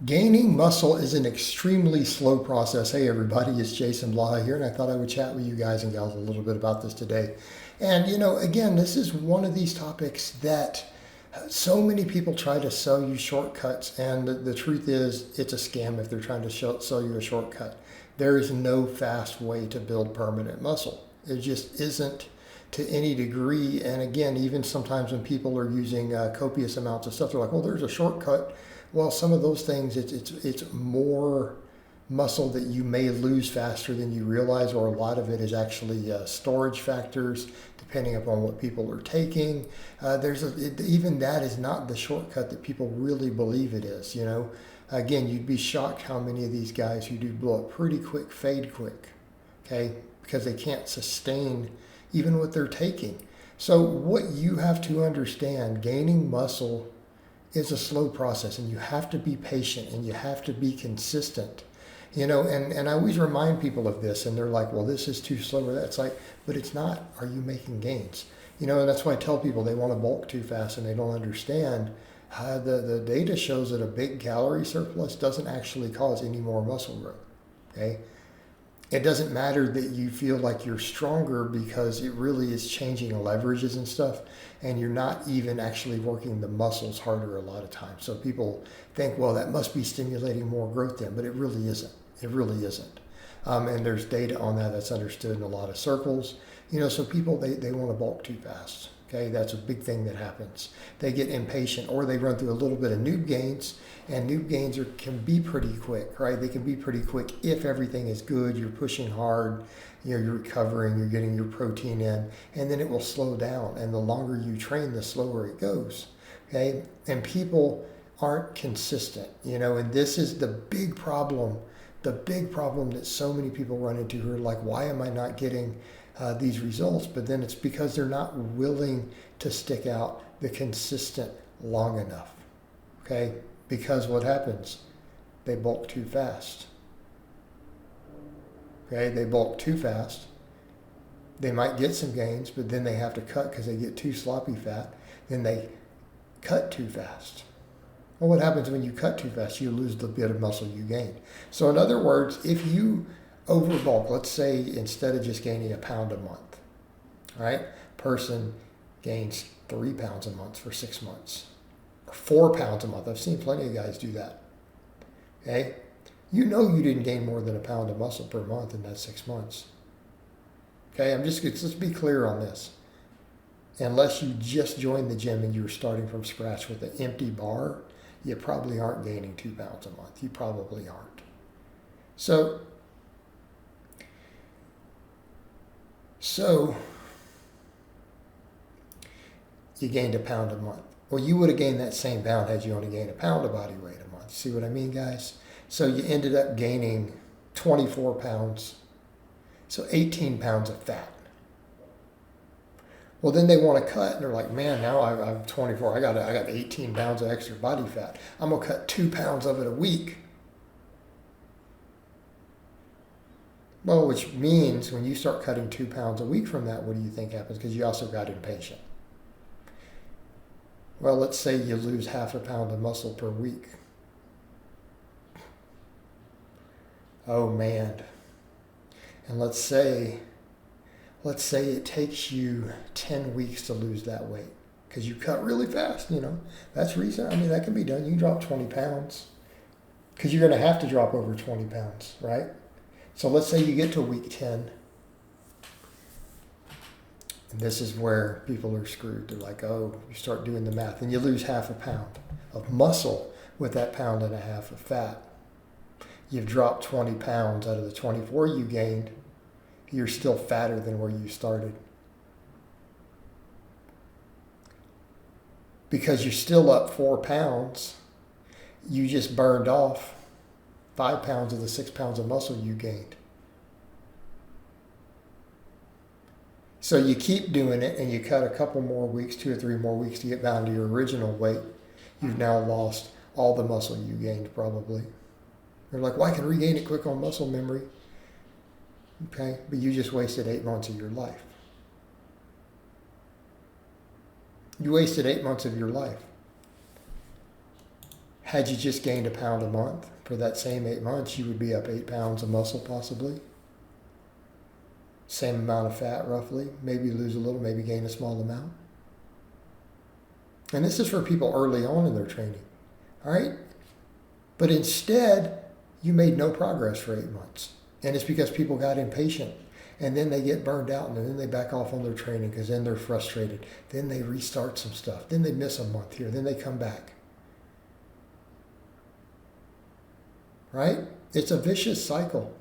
Gaining muscle is an extremely slow process. Hey everybody, it's Jason Blaha here, and I thought I would chat with you guys and gals a little bit about this today. And again, this is one of these topics that so many people try to sell you shortcuts, and the truth is it's a scam if they're trying to sell you a shortcut. There is no fast way to build permanent muscle. It just isn't to any degree. And again, even sometimes when people are using copious amounts of stuff, they're like, well, there's a shortcut. Well, some of those things, it's more muscle that you may lose faster than you realize, or a lot of it is actually storage factors, depending upon what people are taking. Even that is not the shortcut that people really believe it is. Again, you'd be shocked how many of these guys who do blow up pretty quick fade quick, okay, because they can't sustain even what they're taking. So what you have to understand, gaining muscle is a slow process, and you have to be patient and you have to be consistent. And I always remind people of this, and they're like, well, this is too slow, or that's like, but it's not. Are you making gains? And that's why I tell people they want to bulk too fast and they don't understand. The data shows that a big calorie surplus doesn't actually cause any more muscle growth. Okay. It doesn't matter that you feel like you're stronger, because it really is changing leverages and stuff, and you're not even actually working the muscles harder a lot of times. So people think, well, that must be stimulating more growth then, but it really isn't. It really isn't. And there's data on that that's understood in a lot of circles. So people, they want to bulk too fast. Okay, that's a big thing that happens. They get impatient, or they run through a little bit of noob gains, and noob gains can be pretty quick, right? They can be pretty quick if everything is good, you're pushing hard, you're recovering, you're getting your protein in, and then it will slow down. And the longer you train, the slower it goes, okay? And people aren't consistent, and this is the big problem that so many people run into, who are like, why am I not getting these results? But then it's because they're not willing to stick out the consistent long enough, okay? Because what happens? They bulk too fast, okay? They bulk too fast. They might get some gains, but then they have to cut because they get too sloppy fat. Then they cut too fast. Well, what happens when you cut too fast? You lose the bit of muscle you gained. So in other words, if you overbulk, let's say instead of just gaining a pound a month, all right, person gains 3 pounds a month for 6 months, or 4 pounds a month. I've seen plenty of guys do that. Okay, you didn't gain more than a pound of muscle per month in that 6 months. Okay, let's be clear on this. Unless you just joined the gym and you were starting from scratch with an empty bar, you probably aren't gaining 2 pounds a month. You probably aren't. So you gained a pound a month. Well, you would have gained that same pound had you only gained a pound of body weight a month. See what I mean, guys? So you ended up gaining 24 pounds, so 18 pounds of fat. Well, then they want to cut, and they're like, man, now I'm 24. I got 18 pounds of extra body fat. I'm going to cut 2 pounds of it a week. Well, which means when you start cutting 2 pounds a week from that, what do you think happens? Because you also got impatient. Well, let's say you lose half a pound of muscle per week. Oh, man. And let's say it takes you 10 weeks to lose that weight, because you cut really fast, That's reason. I mean, that can be done. You can drop 20 pounds, because you're going to have to drop over 20 pounds, right? So let's say you get to week 10, and this is where people are screwed. They're like, oh, you start doing the math, and you lose half a pound of muscle with that pound and a half of fat. You've dropped 20 pounds out of the 24 you gained. You're still fatter than where you started, because you're still up 4 pounds. You just burned off 5 pounds of the 6 pounds of muscle you gained. So you keep doing it, and you cut a couple more weeks, 2 or 3 more weeks, to get down to your original weight. You've now lost all the muscle you gained, probably. You're like, well, I can regain it quick on muscle memory. Okay, but you just wasted 8 months of your life. You wasted 8 months of your life. Had you just gained a pound a month for that same 8 months, you would be up 8 pounds of muscle possibly. Same amount of fat roughly. Maybe lose a little, maybe gain a small amount. And this is for people early on in their training. All right? But instead, you made no progress for 8 months. And it's because people got impatient. And then they get burned out, and then they back off on their training because then they're frustrated. Then they restart some stuff. Then they miss a month here. Then they come back. Right? It's a vicious cycle.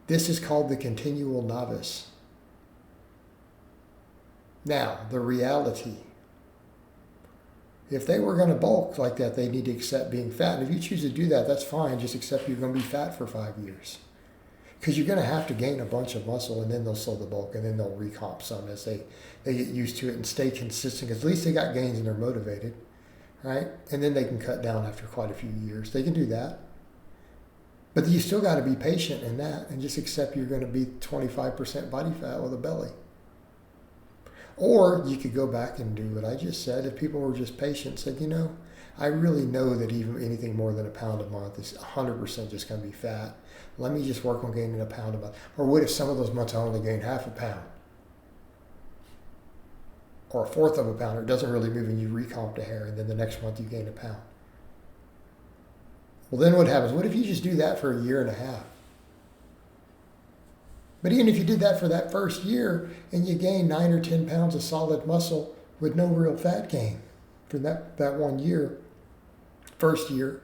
This is called the continual novice. Now, the reality. If they were going to bulk like that, they need to accept being fat. And if you choose to do that, that's fine. Just accept you're going to be fat for 5 years. Because you're going to have to gain a bunch of muscle, and then they'll slow the bulk, and then they'll recomp some as they get used to it and stay consistent. Because at least they got gains and they're motivated, right? And then they can cut down after quite a few years. They can do that. But you still got to be patient in that and just accept you're going to be 25% body fat with a belly. Or you could go back and do what I just said. If people were just patient, said, you know, I really know that even anything more than a pound a month is 100% just going to be fat. Let me just work on gaining a pound a month. Or what if some of those months I only gain half a pound? Or a fourth of a pound, or it doesn't really move and you recomp to hair, and then the next month you gain a pound. Well, then what happens? What if you just do that for a year and a half? But even if you did that for that first year and you gain 9 or 10 pounds of solid muscle with no real fat gain for that 1 year, first year,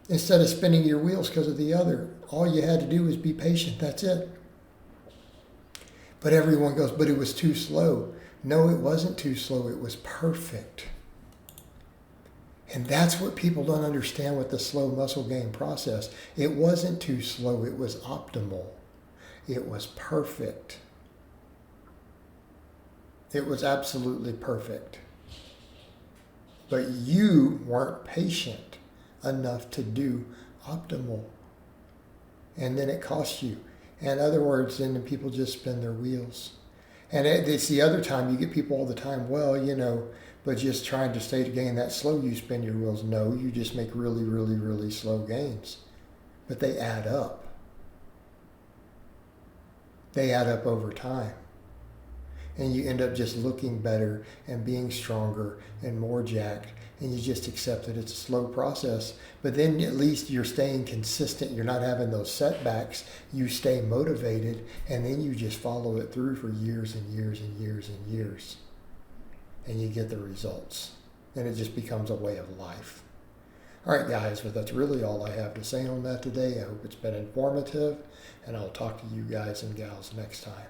instead of spinning your wheels because of the other, all you had to do was be patient. That's it. But everyone goes, but it was too slow. No, it wasn't too slow. It was perfect. And that's what people don't understand with the slow muscle gain process. It wasn't too slow. It was optimal. It was perfect. It was absolutely perfect. But you weren't patient enough to do optimal. And then it costs you. In other words, then the people just spin their wheels. And it's the other time you get people all the time, well, you know, but just trying to stay to gain that slow, you spin your wheels. No, you just make really, really, really slow gains. But they add up. They add up over time. And you end up just looking better and being stronger and more jacked. And you just accept that it's a slow process. But then at least you're staying consistent. You're not having those setbacks. You stay motivated. And then you just follow it through for years and years and years and years. And you get the results. And it just becomes a way of life. All right, guys, but that's really all I have to say on that today. I hope it's been informative. And I'll talk to you guys and gals next time.